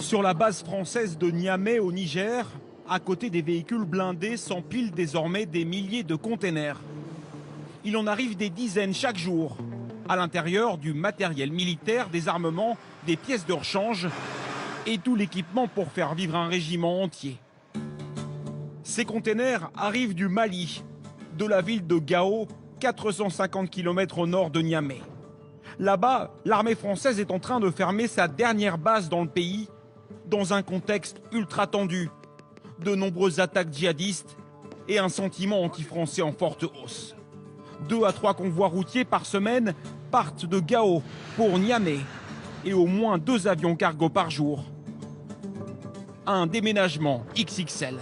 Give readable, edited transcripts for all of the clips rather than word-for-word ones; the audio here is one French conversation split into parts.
Sur la base française de Niamey au Niger, à côté des véhicules blindés s'empilent désormais des milliers de containers. Il en arrive des dizaines chaque jour. À l'intérieur, du matériel militaire, des armements, des pièces de rechange et tout l'équipement pour faire vivre un régiment entier. Ces containers arrivent du Mali, de la ville de Gao, 450 km au nord de Niamey. Là-bas, l'armée française est en train de fermer sa dernière base dans le pays, dans un contexte ultra tendu. De nombreuses attaques djihadistes et un sentiment anti-français en forte hausse. 2 à 3 convois routiers par semaine partent de Gao pour Niamey et au moins 2 avions cargo par jour. Un déménagement XXL.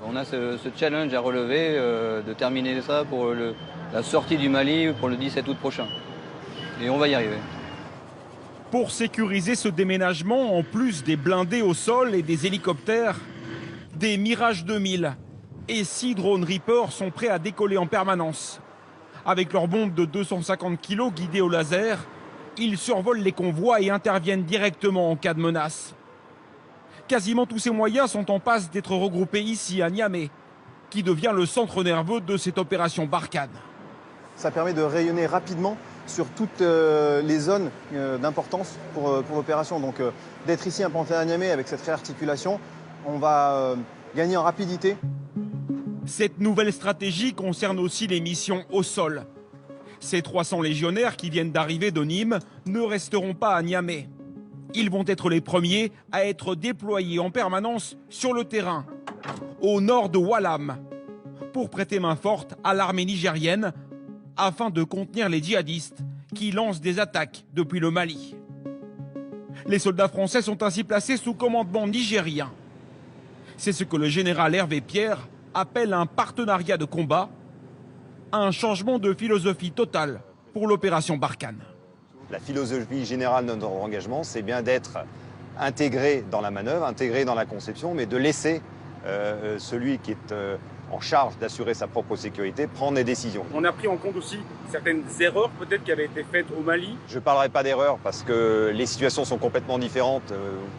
On a ce challenge à relever de terminer ça pour la sortie du Mali pour le 17 août prochain. Et on va y arriver. Pour sécuriser ce déménagement, en plus des blindés au sol et des hélicoptères, des Mirage 2000 et 6 drones Reaper sont prêts à décoller en permanence. Avec leurs bombes de 250 kg guidées au laser, ils survolent les convois et interviennent directement en cas de menace. Quasiment tous ces moyens sont en passe d'être regroupés ici à Niamey, qui devient le centre nerveux de cette opération Barkhane. Ça permet de rayonner rapidement sur toutes les zones d'importance pour l'opération. Donc d'être ici implanté à Niamey avec cette réarticulation, on va gagner en rapidité. Cette nouvelle stratégie concerne aussi les missions au sol. Ces 300 légionnaires qui viennent d'arriver de Nîmes ne resteront pas à Niamey. Ils vont être les premiers à être déployés en permanence sur le terrain, au nord de Walam, pour prêter main forte à l'armée nigérienne afin de contenir les djihadistes qui lancent des attaques depuis le Mali. Les soldats français sont ainsi placés sous commandement nigérien. C'est ce que le général Hervé Pierre appelle un partenariat de combat, un changement de philosophie totale pour l'opération Barkhane. La philosophie générale de notre engagement, c'est bien d'être intégré dans la manœuvre, intégré dans la conception, mais de laisser celui qui est en charge d'assurer sa propre sécurité prendre des décisions. On a pris en compte aussi certaines erreurs peut-être qui avaient été faites au Mali. Je ne parlerai pas d'erreurs parce que les situations sont complètement différentes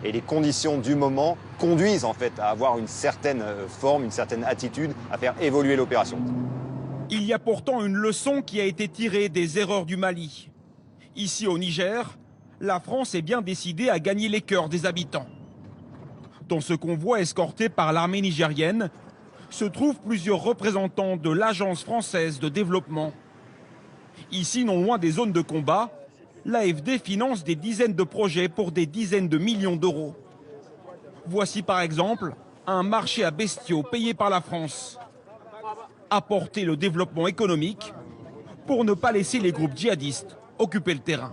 et les conditions du moment conduisent en fait à avoir une certaine forme, une certaine attitude, à faire évoluer l'opération. Il y a pourtant une leçon qui a été tirée des erreurs du Mali. Ici au Niger, la France est bien décidée à gagner les cœurs des habitants. Dans ce convoi escorté par l'armée nigérienne, se trouvent plusieurs représentants de l'Agence française de développement. Ici, non loin des zones de combat, l'AFD finance des dizaines de projets pour des dizaines de millions d'euros. Voici par exemple un marché à bestiaux payé par la France. Apporter le développement économique pour ne pas laisser les groupes djihadistes occuper le terrain.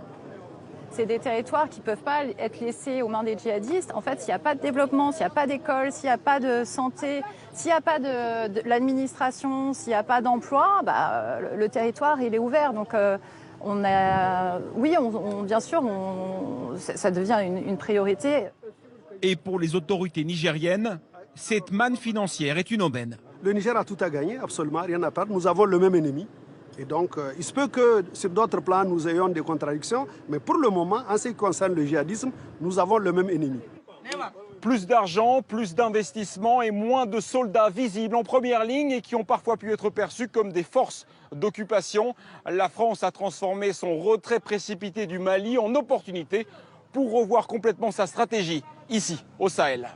C'est des territoires qui ne peuvent pas être laissés aux mains des djihadistes. En fait, s'il n'y a pas de développement, s'il n'y a pas d'école, s'il n'y a pas de santé, s'il n'y a pas de l'administration, s'il n'y a pas d'emploi, le territoire il est ouvert. Donc bien sûr, ça devient une priorité. Et pour les autorités nigériennes, cette manne financière est une aubaine. Le Niger a tout à gagner, absolument rien à perdre. Nous avons le même ennemi. Et donc, il se peut que sur d'autres plans, nous ayons des contradictions, mais pour le moment, en ce qui concerne le djihadisme, nous avons le même ennemi. Plus d'argent, plus d'investissements et moins de soldats visibles en première ligne et qui ont parfois pu être perçus comme des forces d'occupation. La France a transformé son retrait précipité du Mali en opportunité pour revoir complètement sa stratégie ici, au Sahel.